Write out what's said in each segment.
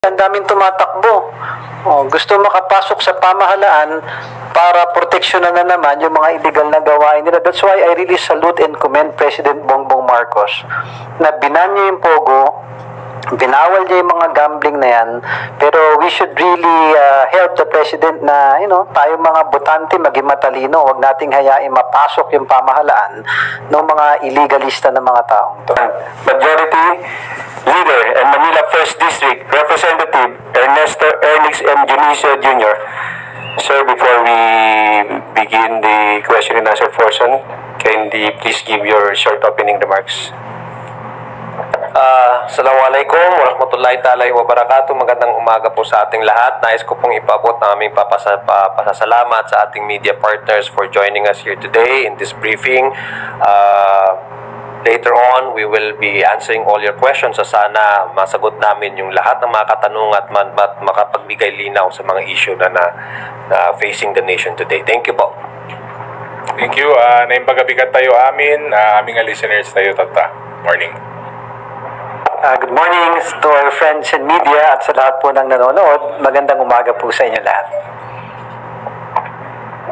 Ang daming tumatakbo. Gusto makapasok sa pamahalaan para proteksyonan na naman yung mga illegal na gawain nila. That's why I really salute and commend President Bongbong Marcos na binan niya yung Pogo, binawal niya yung mga gambling na yan, pero we should really help the President na, tayo mga botante maging matalino, huwag nating hayain mapasok yung pamahalaan ng mga illegalista na mga taong to. Majority Leader and Manila 1st District Representative Ernesto Ernix M. Junicio Jr. Sir, before we begin the question and answer portion, kindly please give your short opening remarks. Assalamualaikum warahmatullahi ta'ala wabarakatuh. Magandang umaga po sa ating lahat. Nais ko pong ipabot na aming pasasalamat sa ating media partners for joining us here today in this briefing. Later on, we will be answering all your questions. Sana masagot namin yung lahat ng mga katanungan at makapagbigay linaw sa mga issue na facing the nation today. Thank you po. Thank you. Naimbagabigat tayo aming listeners tayo tata. Morning. Good morning to our friends in media at sa lahat po ng nanonood. Magandang umaga po sa inyo lahat.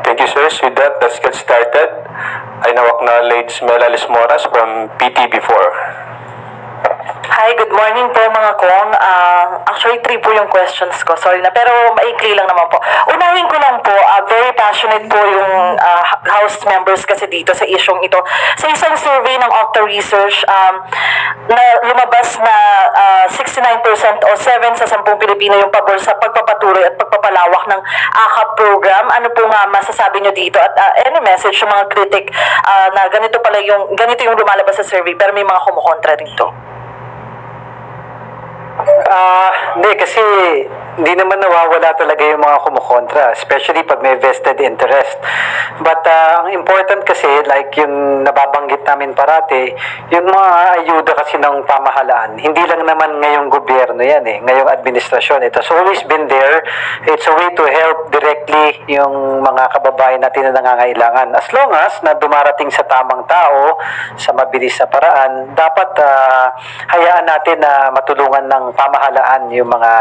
Thank you, sir. With that, let's get started. I now acknowledge Melalis Moras from PTV4. Hi, good morning po mga kong. Actually, 3 po yung questions ko. Sorry na, pero maikli lang naman po. Unahin ko lang po, very passionate po yung House members kasi dito sa isyong ito. Sa isang survey ng Octa Research, na lumabas na 69% o 7 sa 10 Pilipino yung pabor sa pagpapatuloy at pagpapalawak ng AKAP program. Ano po nga masasabi nyo dito? At any message sa mga critic na ganito yung lumalabas sa survey pero may mga kumukontra dito? Hindi, kasi hindi naman nawawala talaga yung mga kumukontra, especially pag may vested interest. But ang important kasi, like yung nababanggit namin parati, yung mga ayuda kasi ng pamahalaan, hindi lang naman ngayong gobyerno yan ngayong administrasyon. It has always been there. It's a way to help directly yung mga kababayan natin na nangangailangan. As long as na dumarating sa tamang tao, sa mabilis na paraan, dapat hayaan natin na matulungan ng pamahalaan yung mga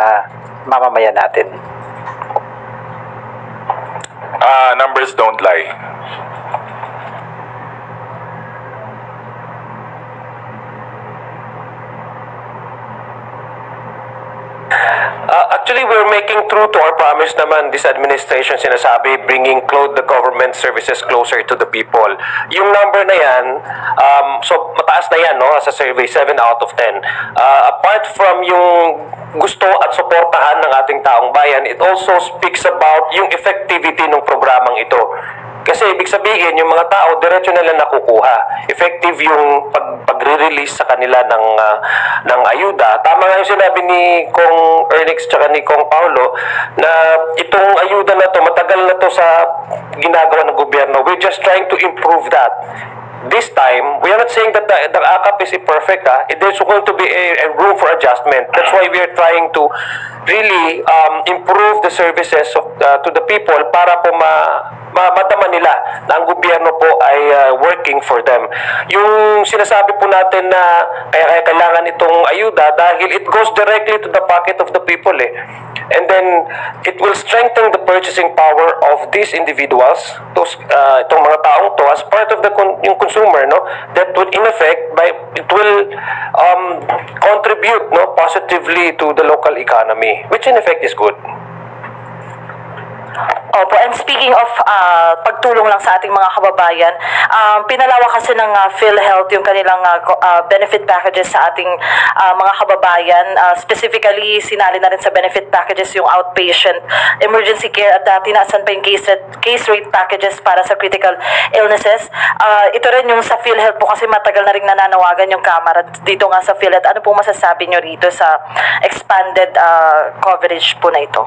mamamayan natin. Numbers don't lie. Actually, we're making true to our promise naman. This administration sinasabi, bringing the government services closer to the people. Yung number na yan, so mataas na yan, no? Sa survey, 7 out of 10. Apart from yung gusto at suportahan ng ating taong bayan, it also speaks about yung effectivity ng programang ito. Kasi ibig sabihin, yung mga tao, diretso nila nakukuha. Effective yung pagre-release sa kanila ng ayuda. Tama nga yung sinabi ni Kong Ernix tsaka ni Kong Paulo na itong ayuda na to, matagal na to sa ginagawa ng gobyerno. We're just trying to improve that. This time, we are not saying that the AKAP is imperfect. There's going to be a room for adjustment. That's why we are trying to really improve the services to the people para po madama nila na ang gobyerno po ay working for them. Yung sinasabi po natin na kaya kailangan itong ayuda dahil it goes directly to the pocket of the people And then, it will strengthen the purchasing power of these individuals, itong mga taong to, as part of yung consumer, no? That would, in effect, it will contribute, no, positively to the local economy, which in effect is good. Opo, and speaking of pagtulong lang sa ating mga kababayan, pinalawak kasi ng PhilHealth yung kanilang benefit packages sa ating mga kababayan. Specifically, sinali na rin sa benefit packages yung outpatient emergency care at tinaasan pa yung case rate packages para sa critical illnesses. Ito rin yung sa PhilHealth po kasi matagal na rin nananawagan yung Kamara dito nga sa PhilHealth. Ano po masasabi nyo rito sa expanded coverage po na ito?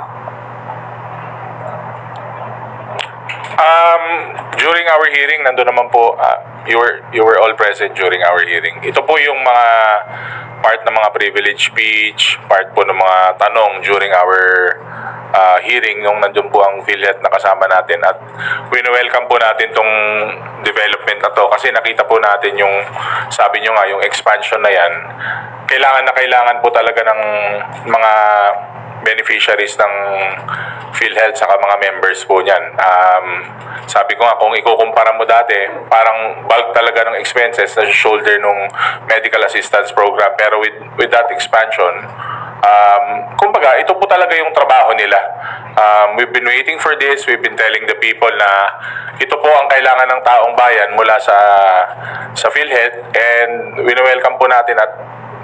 During our hearing, nandun naman po, you were all present during our hearing. Ito po yung mga part ng mga privilege speech, part po ng mga tanong during our hearing, yung nandun po ang PhilHealth na kasama natin. At welcome po natin tong development na to kasi nakita po natin yung, sabi nyo nga, yung expansion na yan kailangan po talaga ng mga beneficiaries ng PhilHealth saka mga members po niyan. Sabi ko nga, kung ikukumpara mo dati, parang bulk talaga ng expenses na shoulder nung medical assistance program. Pero with that expansion, kumbaga, ito po talaga yung trabaho nila. We've been waiting for this. We've been telling the people na ito po ang kailangan ng taong bayan mula sa PhilHealth, and wini-welcome po natin at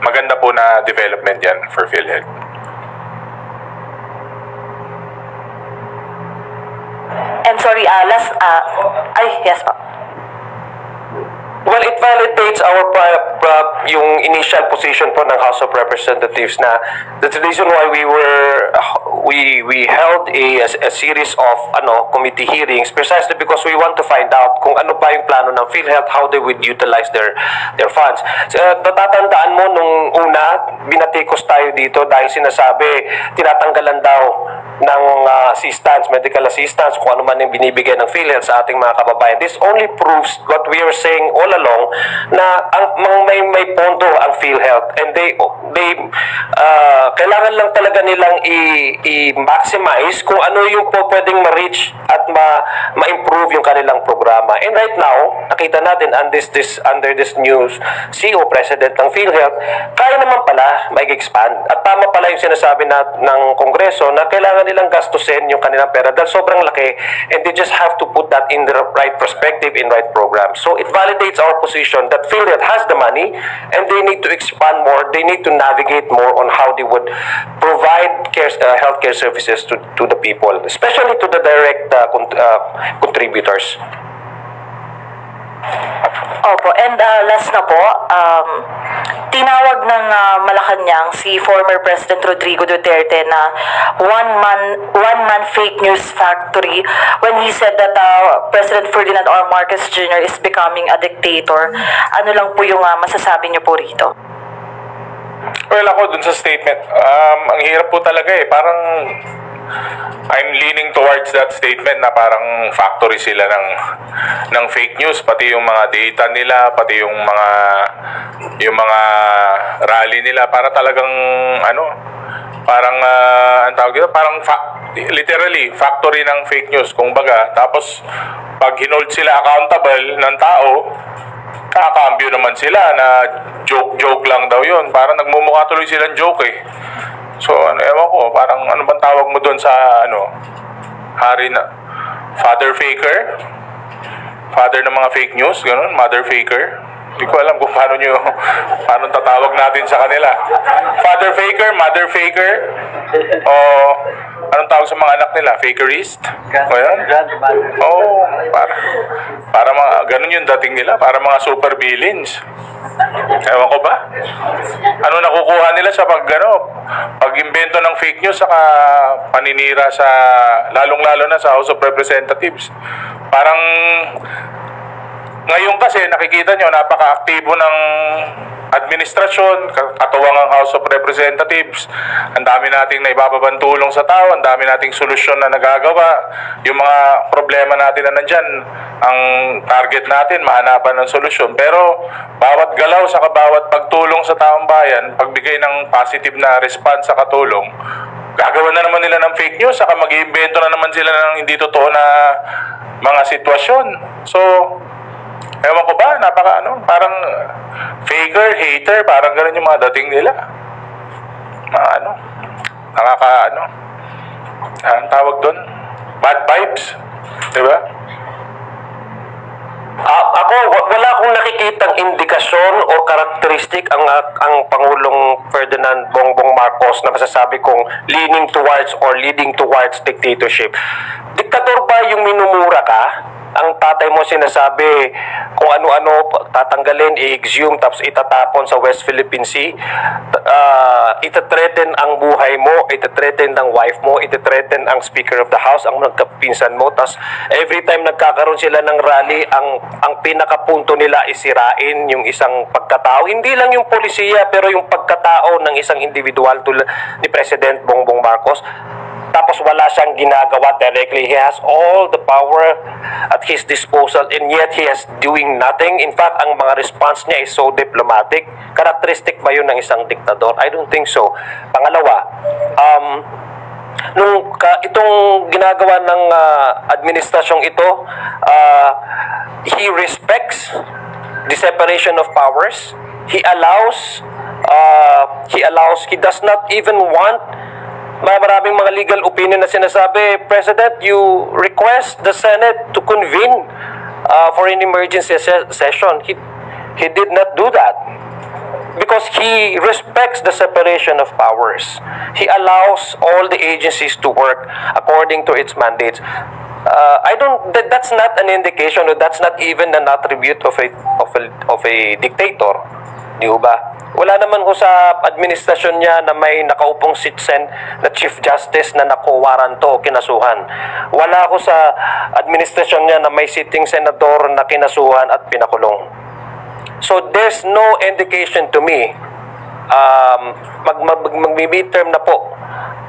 maganda po na development yan for PhilHealth. And sorry, last, yes po. Well, it validates our yung initial position po ng House of Representatives na that's the reason why we held a series of committee hearings precisely because we want to find out kung ano pa yung plano ng PhilHealth, how they would utilize their funds. Natatandaan mo nung una, binatikos tayo dito dahil sinasabi tinatanggalan daw ng assistance, medical assistance, kung ano man yung binibigay ng PhilHealth sa ating mga kababayan. This only proves what we were saying all along na may pondo ang PhilHealth, and they kailangan lang talaga nilang i-maximize kung ano yung po pwedeng ma-reach at ma-improve yung kanilang programa. And right now, nakita natin under this new CEO President ng PhilHealth, kaya naman pala mag-expand. At tama pala yung sinasabi ng Kongreso na kailangan nilang gastusin yung kanilang pera dahil sobrang laki, and they just have to put that in the right perspective, in right program. So it validates our position that PhilHealth has the money and they need to expand more, they need to navigate more on how they would provide healthcare services to the people, especially to the direct contributors. Opo, and last na po, tinawag ng Malacanang si former President Rodrigo Duterte na one-man fake news factory when he said that President Ferdinand R. Marcos Jr. is becoming a dictator. Ano lang po yung masasabi niyo po rito? Well, ako dun sa statement, ang hirap po talaga parang I'm leaning towards that statement na parang factory sila ng fake news, pati yung mga data nila, pati yung mga rally nila, para talagang parang ang tawag dito, parang literally factory ng fake news kung baga. Tapos pag hinold sila accountable ng tao, kakambyo naman sila na joke lang daw yun. Parang nagmumukha tuloy silang joke So, ewan ko, parang ano bang tawag mo doon sa, hari na, father faker? Father ng mga fake news, gano'n, mother faker? Hindi ko alam kung paano tatawag natin sa kanila. Father faker, mother faker, o anong tawag sa mga anak nila? Fakerist? O yan? Oo, para mga, ganun yung dating nila, para mga super villains. Ewan ko ba? Ano nakukuha nila sa pag-imbento ng fake news saka paninira sa, lalong-lalo na sa House of Representatives. Parang ngayon kasi nakikita nyo, napaka-aktibo ng administrasyon, katuwang ang House of Representatives. Ang dami nating naibababang tulong sa tao, ang dami nating solusyon na nagagawa. Yung mga problema natin na nandyan, ang target natin, mahanapan ng solusyon. Pero bawat galaw sa bawat pagtulong sa taong bayan, pagbigay ng positive na response sa katulong, gagawa na naman nila ng fake news, saka mag-iimbento na naman sila ng hindi totoo na mga sitwasyon. So, ewan ko ba, parang faker, hater, parang ganun yung mga dating nila. Ang tawag doon? Bad vibes, di ba? Ako, wala akong nakikitang indikasyon o karakteristik ang Pangulong Ferdinand Bongbong Marcos na masasabi kong leaning towards or leading towards dictatorship. Diktator ba yung minumura ka? Ang tatay mo sinasabi kung ano-ano tatanggalin, i-exhume, tapos itatapon sa West Philippine Sea. Itathreaten ang buhay mo, itathreaten ng wife mo, itathreaten ang Speaker of the House, ang nagkapinsan mo. Tapos every time nagkakaroon sila ng rally, ang pinakapunto nila isirain yung isang pagkatao. Hindi lang yung polisiya, pero yung pagkatao ng isang individual tulad ni President Bongbong Marcos. tapos wala siyang ginagawa directly. He has all the power at his disposal and yet he is doing nothing. In fact, ang mga response niya is so diplomatic. Characteristic ba yun ng isang diktador? I don't think so. Pangalawa, itong ginagawa ng administrasyong ito, he respects the separation of powers. He does not even want, maraming mga legal opinion na sinasabi, President, you request the Senate to convene for an emergency session. He did not do that because he respects the separation of powers. He allows all the agencies to work according to its mandates. That's not an indication, or that's not even an attribute of a dictator. Di ba? Wala naman ko sa administrasyon niya na may nakaupong citizen na Chief Justice na nakuwaran to o kinasuhan. Wala ko sa administrasyon niya na may sitting senador na kinasuhan at pinakulong. So there's no indication to me, mag-midterm na po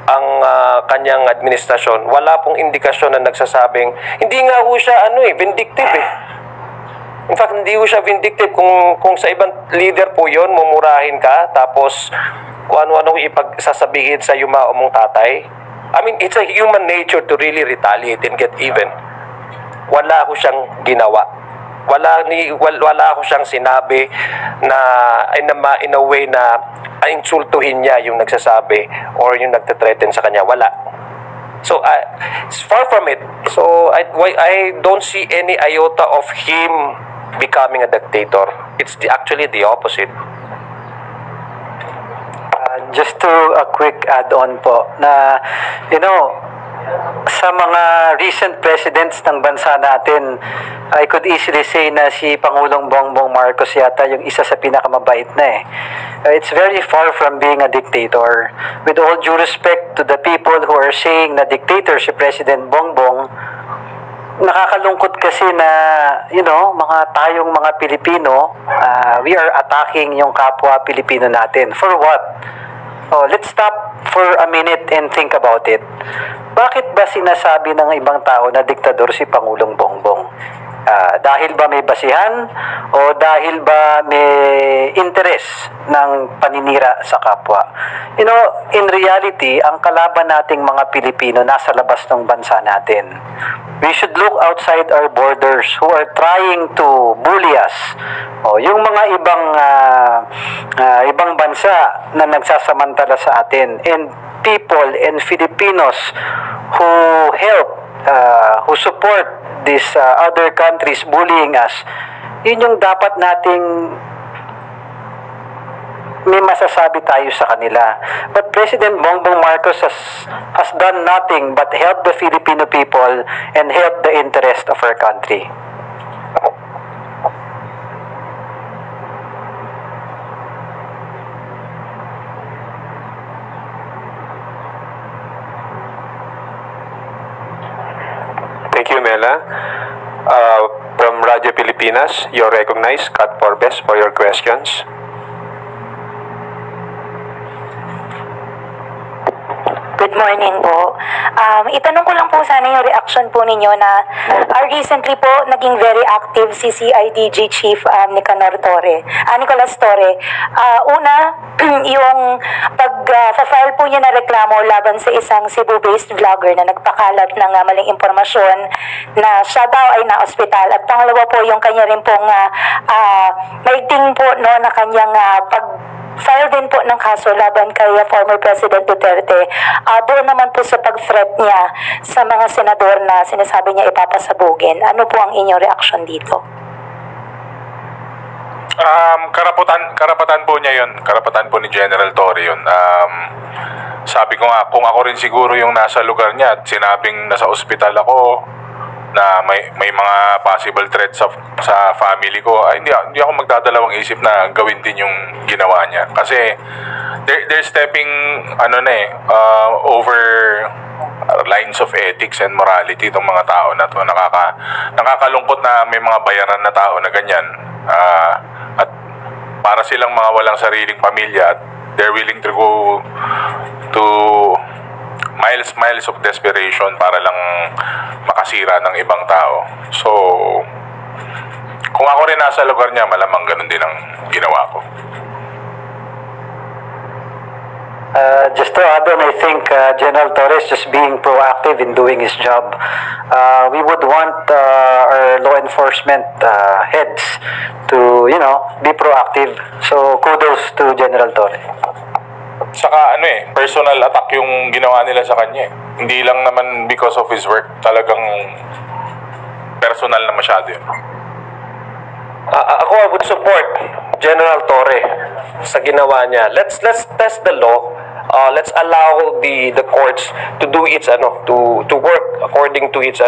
ang kanyang administrasyon. Wala pong indikasyon na nagsasabing, hindi nga ho siya vindictive eh. In fact, hindi ko siya vindictive. Kung sa ibang leader po yon, mumurahin ka, tapos kung ano-ano ipagsasabihin sa yuma o mong tatay. I mean, it's a human nature to really retaliate and get even. Wala ko siyang ginawa. Wala ko siyang sinabi na in a way na insultuhin niya yung nagsasabi or yung nagte-threaten sa kanya. Wala. So, it's far from it. So, I don't see any iota of him becoming a dictator. It's actually the opposite. Just to a quick add-on po na, sa mga recent presidents ng bansa natin, I could easily say na si Pangulong Bongbong Marcos yata yung isa sa pinakamabait na eh. It's very far from being a dictator. With all due respect to the people who are saying na dictator si President Bongbong, nakakalungkot kasi na, tayong mga Pilipino, we are attacking yung kapwa Pilipino natin. For what? Let's stop for a minute and think about it. Bakit ba sinasabi ng ibang tao na diktador si Pangulong Bongbong? Dahil ba may basihan o dahil ba may interes ng paninira sa kapwa? In reality, ang kalaban nating mga Pilipino nasa labas ng bansa natin. We should look outside our borders who are trying to bully us. Yung mga ibang bansa na nagsasamantala sa atin, and people and Filipinos who who support these other countries bullying us, yun yung dapat nating may masasabi tayo sa kanila. But President Bongbong Marcos has done nothing but help the Filipino people and help the interest of our country. Thank you, Mela. From Radio Pilipinas, you're recognized, Kat Forbes, for your questions. Good morning po. Itanong ko lang po sana yung reaction po ninyo na recently po naging very active si CIDG Chief Nicolas Torre. Una, yung pag-file po niya na reklamo laban sa isang Cebu-based vlogger na nagpakalat ng maling impormasyon na siya daw ay na-ospital. At pangalawa po yung kanya rin pong maigting po na kanyang file din po ng kaso laban kay former President Duterte. Doon naman po sa pag-threat niya sa mga senador na sinasabi niya ipapasabugin. Ano po ang inyong reaction dito? Karapatan po niya yun. Karapatan po ni General Torre yun. Sabi ko nga, kung ako rin siguro yung nasa lugar niya at sinabing nasa ospital ako, na may mga possible threats sa family ko, hindi ako magdadalawang isip na gawin din yung ginawa niya. Kasi they're stepping over lines of ethics and morality itong mga tao na to. Nakakalungkot na may mga bayaran na tao na ganyan. At para silang mga walang sariling pamilya, they're willing to go to miles of desperation para lang makasira ng ibang tao. So, kung ako rin nasa lugar niya, malamang ganun din ang ginawa ko. Just to add on, I think General Torres just being proactive in doing his job. We would want our law enforcement heads to, be proactive. So kudos to General Torres. Saka personal attack yung ginawa nila sa kanya. Hindi lang naman because of his work. Talagang personal na masyado yun. Ako, I would support General Torre sa ginawa niya. Let's test the law. Let's allow the courts to do its to work according to its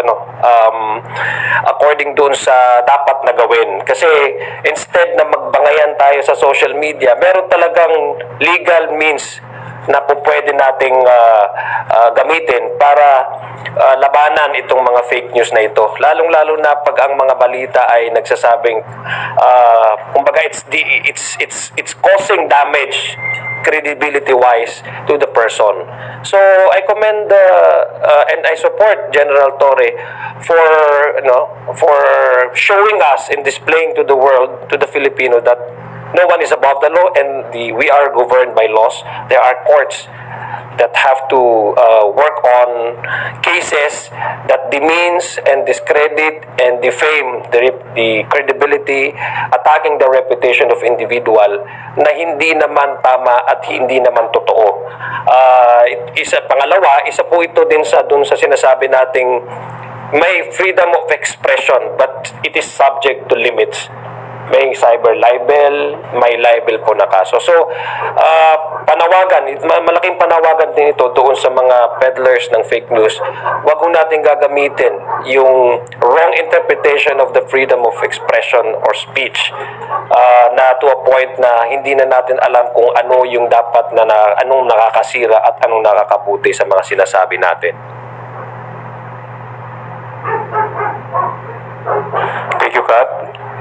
according doon sa dapat na gawin. Kasi instead na magbangayan tayo sa social media, meron talagang legal means na po pwede nating gamitin para labanan itong mga fake news na ito. Lalong-lalo na pag ang mga balita ay nagsasabing kumbaga it's causing damage credibility-wise to the person. So I commend and I support General Torre for showing us and displaying to the world, to the Filipino, that no one is above the law and we are governed by laws. There are courts that have to work on cases that demeans and discredit and defame the credibility, attacking the reputation of individual na hindi naman tama at hindi naman totoo. Pangalawa, isa po ito din dun sa sinasabi nating may freedom of expression but it is subject to limits. May cyber libel, may libel po na kaso. So, panawagan, malaking panawagan din ito doon sa mga peddlers ng fake news. Huwag kong natin gagamitin yung wrong interpretation of the freedom of expression or speech na to a point na hindi na natin alam kung ano yung dapat anong nakakasira at anong nakakabuti sa mga sinasabi natin. Thank you, Kat.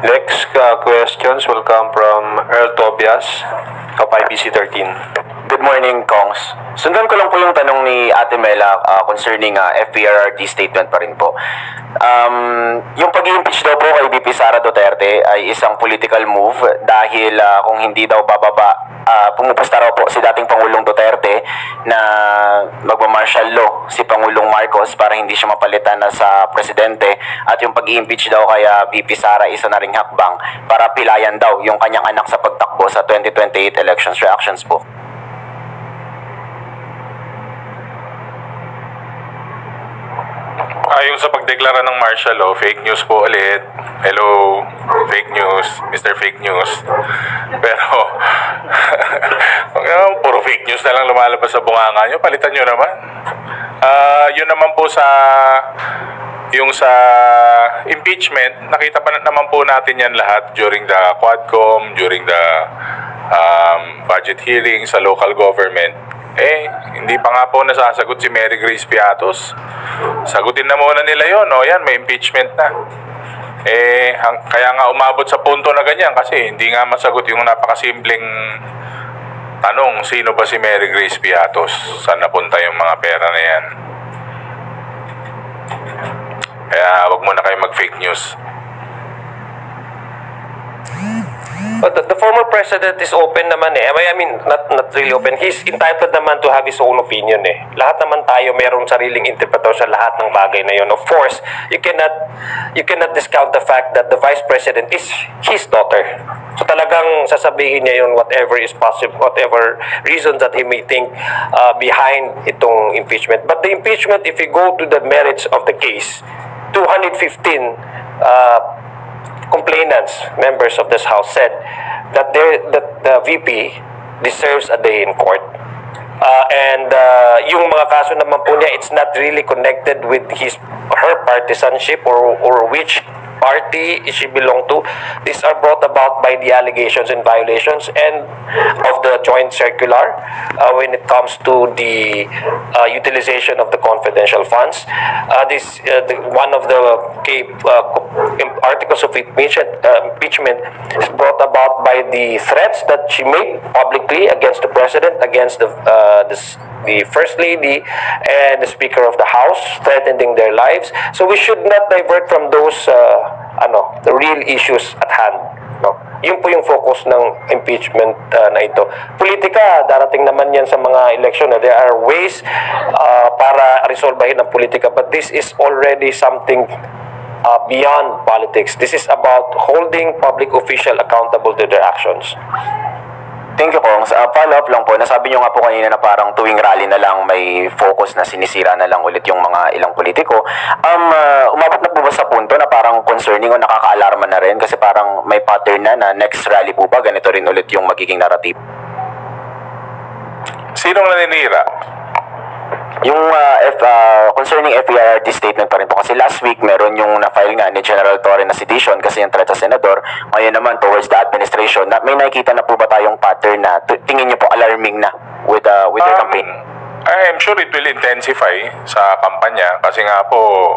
Next questions will come from Earl Tobias of IBC 13. Good morning, Kongs. Sundan ko lang po yung tanong ni Ate Mela concerning FPRRD statement pa rin po. Yung pag-i-impeach daw po kay VP Sara Duterte ay isang political move dahil kung hindi daw bababa, pumupusta raw po si dating Pangulong Duterte na magma-martial law si Pangulong Marcos para hindi siya mapalitan na sa presidente, at yung pag-i-impeach daw kay VP Sara isa na ring hakbang para pilayan daw yung kanyang anak sa pagtakbo sa 2028 elections. Reactions po. Yung sa pagdeklara ng martial law, fake news po ulit. Hello, fake news, Mr. Fake News. Pero, puro fake news na lang lumalabas sa bunganga nyo, palitan nyo naman. Yun naman po sa impeachment, nakita pa naman po natin yan lahat during the Quadcom, during the budget hearing sa local government. Hindi pa nga po nasasagot si Mary Grace Piatos. Sagutin na muna nila yun, yan, may impeachment na. Kaya nga umabot sa punto na ganyan kasi hindi nga masagot yung napakasimpleng tanong, sino ba si Mary Grace Piatos? Saan napunta yung mga pera na yan? Kaya wag muna kayo mag-fake news. But the former president is open naman I mean, not really open. He's entitled naman to have his own opinion Lahat naman tayo mayroong sariling interpretasyon sa lahat ng bagay na yun. Of course, you cannot discount the fact that the vice president is his daughter. So talagang sasabihin niya yun whatever is possible, whatever reasons that he may think behind itong impeachment. But the impeachment, if you go to the merits of the case, 215 complainants, members of this House, said that the VP deserves a day in court. Yung mga kaso naman po niya, it's not really connected with her partisanship or which party she belong to. These are brought about by the allegations and violations and of the joint circular when it comes to the utilization of the confidential funds. One of the articles of impeachment is brought about by the threats that she made publicly against the president, against the the First Lady and the Speaker of the House, threatening their lives. So we should not divert from those the real issues at hand. No? Yun po yung focus ng impeachment na ito. Politika, darating naman yan sa mga eleksyon. There are ways para resolbahin ang politika, but this is already something beyond politics. This is about holding public official accountable to their actions. Thank you, Kong. Follow-up lang po, nasabi nyo nga po kanina na parang tuwing rally na lang may focus na sinisira na lang ulit yung mga ilang politiko. Umabot na po ba sa punto na parang concerning o nakaka-alarma na rin kasi parang may pattern na next rally po ba, ganito rin ulit yung magiging narrative? Sinong naninira? Yung concerning FERD statement pa rin po kasi last week meron yung na-file nga ni General Torre na sedition kasi yung threat sa senador. Ngayon naman towards the administration, may nakikita na po ba tayong pattern na tingin nyo po alarming na with your campaign? I'm sure it will intensify sa kampanya kasi nga po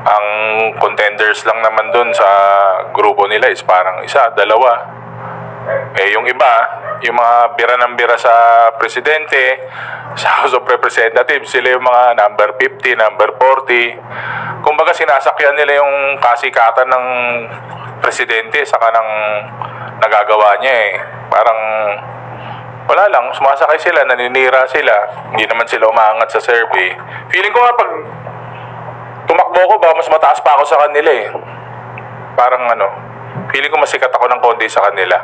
ang contenders lang naman dun sa grupo nila is parang isa, dalawa. Yung iba, yung mga bira ng bira sa presidente, sa House of Representatives, sila yung mga number 50, number 40. Kumbaga sinasakyan nila yung kasikatan ng presidente sa kanang nagagawa niya Parang wala lang, sumasakay sila, naninira sila. Hindi naman sila umaangat sa survey. Feeling ko nga pag tumakbo ko, baka mas mataas pa ako sa kanila Parang feeling ko masikat ako ng konti sa kanila.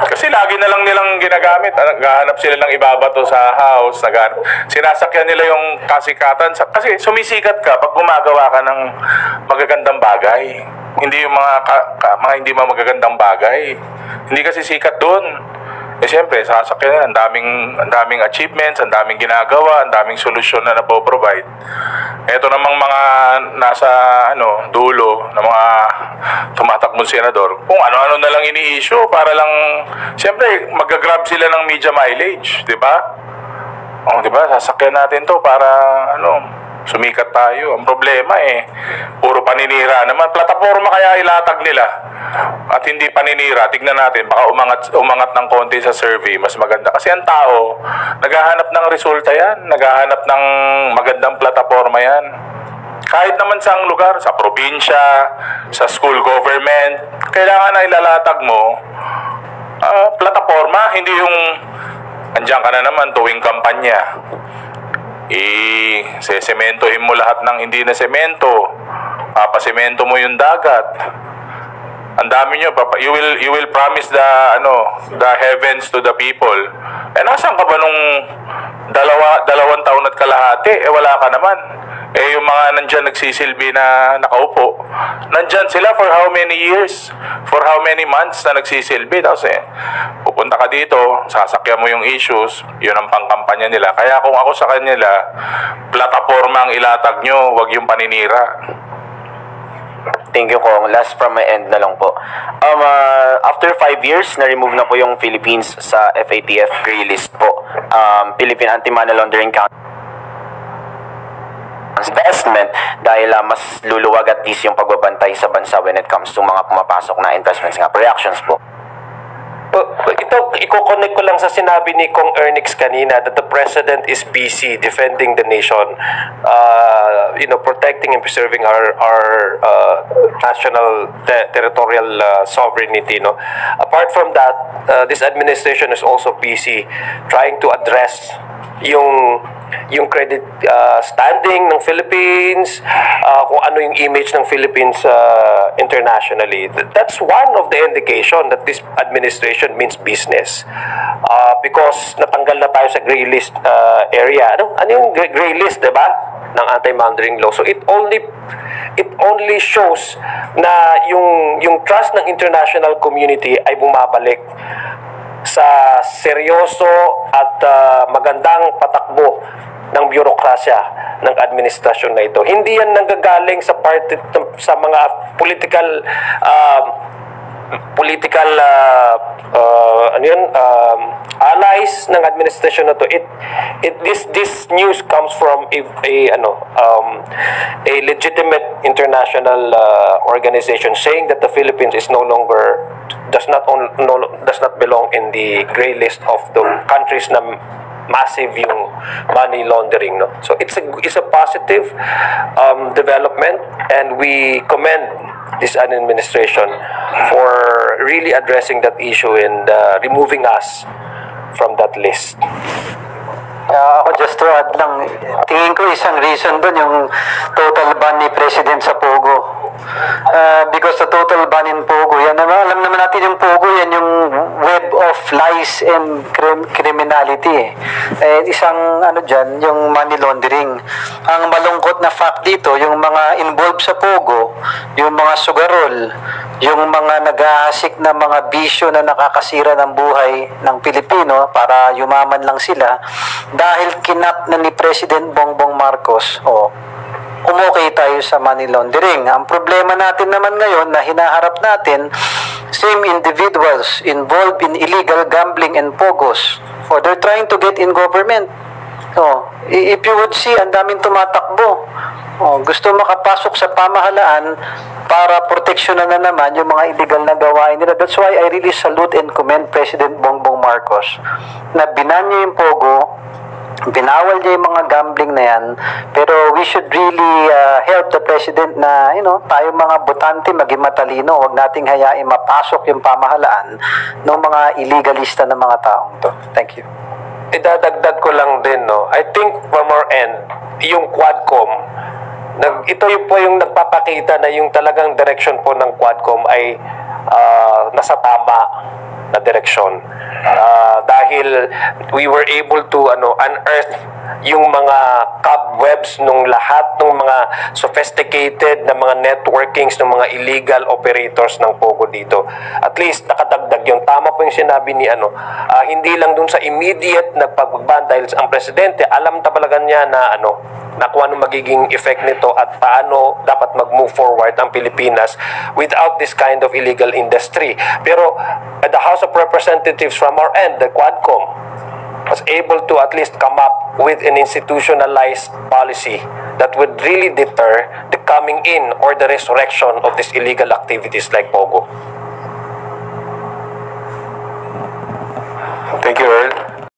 Kasi lagi na lang nilang ginagamit. Naghahanap sila ng ibabato sa house. Sinasakyan nila yung kasikatan. Kasi sumisikat ka pag gumagawa ka ng magagandang bagay. Hindi yung mga hindi magagandang bagay. Hindi kasi sikat doon. Siyempre, sasakyan nila. Ang daming achievements, ang daming ginagawa, ang daming solusyon na napoprovide. Ito namang mga nasa dulo ng mga tumatakbong senador, kung ano-ano na lang ini-issue para lang, siyempre, mag-grab sila ng media mileage, di ba? Di ba? Sasakyan natin to para, sumikat tayo. Ang problema puro paninira naman. Plataforma kaya ilatag nila. At hindi paninira. Tignan natin, baka umangat ng konti sa survey. Mas maganda. Kasi ang tao, naghahanap ng resulta yan. Naghahanap ng magandang plataforma yan. Kahit naman sa lugar, sa probinsya, sa school government, kailangan na ilalatag mo plataforma. Hindi yung andyan ka na naman tuwing kampanya. Sesementohin mo lahat ng hindi na semento. Papasemento mo yung dagat. Ang dami nyo, you will promise the heavens to the people. Nasaan ka ba nung dalawang taon at kalahati? Wala ka naman. Yung mga nandyan nagsisilbi na nakaupo, nandyan sila for how many years? For how many months na nagsisilbi? Tapos pupunta ka dito, sasakyan mo yung issues, yun ang pangkampanya nila. Kaya kung ako sa kanila, plataforma ang ilatag nyo, wag yung paninira. Thank you, Kong. Last from my end na lang po. After 5 years, na-remove na po yung Philippines sa FATF gray list po. Philippine Anti-Money Laundering Council investment dahil mas luluwag at least yung pagbabantay sa bansa when it comes to mga pumapasok na investments nga. Reactions po. Ito, i-connect ko lang sa sinabi ni Kong Ernix kanina that the President is busy defending the nation, protecting and preserving our national territorial sovereignty. Apart from that, this administration is also busy trying to address yung credit standing ng Philippines, kung ano yung image ng Philippines internationally. That's one of the indication that this administration means business. Because natanggal na tayo sa gray list area. Ano yung gray list, diba? Ng anti-money law. So it only shows na yung trust ng international community ay bumabalik sa seryoso at magandang patakbo ng bureaukrasya ng administrasyon na ito. Hindi yan nanggagaling sa mga political allies ng administrasyon na to. This news comes from a legitimate international organization saying that the Philippines is no longer does not belong in the gray list of the countries na massive yung money laundering, no? So it's a positive development, and we commend this administration for really addressing that issue and removing us from that list. Ako just to add lang, tingin ko isang reason doon yung total ban ni President sa Pogo. Because the total ban in Pogo, yan naman, alam naman natin yung Pogo, yan yung web of lies and criminality. Isang ano dyan, yung money laundering. Ang malungkot na fact dito, yung mga involved sa Pogo, yung mga sugarol, yung mga nag-ahasik na mga bisyo na nakakasira ng buhay ng Pilipino para yumaman lang sila, dahil kinap na ni President Bongbong Marcos, umukay tayo sa money laundering. Ang problema natin naman ngayon na hinaharap natin, same individuals involved in illegal gambling and pogos. They're trying to get in government. If you would see, ang daming tumatakbo. Gusto makapasok sa pamahalaan para proteksyonan na naman yung mga illegal na gawain nila. That's why I really salute and commend President Bongbong Marcos na binan niya yung pogo, binawal niya yung mga gambling na yan, pero we should really help the President na, tayo mga botante maging matalino, huwag nating hayain mapasok yung pamahalaan ng mga illegalista na mga taong to. Thank you. Idadagdag ko lang din, no? I think from our end, yung Quadcom, ito yung po yung nagpapakita na yung talagang direction po ng Quadcom ay nasa tama na direksyon. Dahil we were able to unearth yung mga cobwebs nung lahat ng mga sophisticated na mga networkings ng mga illegal operators ng Pogo dito. At least nakadagdag yung tama po yung sinabi ni hindi lang dun sa immediate na pagbaban, dahil ang presidente alam talaga niya na kung ano magiging effect nito at paano dapat mag-move forward ang Pilipinas without this kind of illegal industry. Pero at the House of Representatives from our end, the Quadcom was able to at least come up with an institutionalized policy that would really deter the coming in or the resurrection of these illegal activities like Pogo.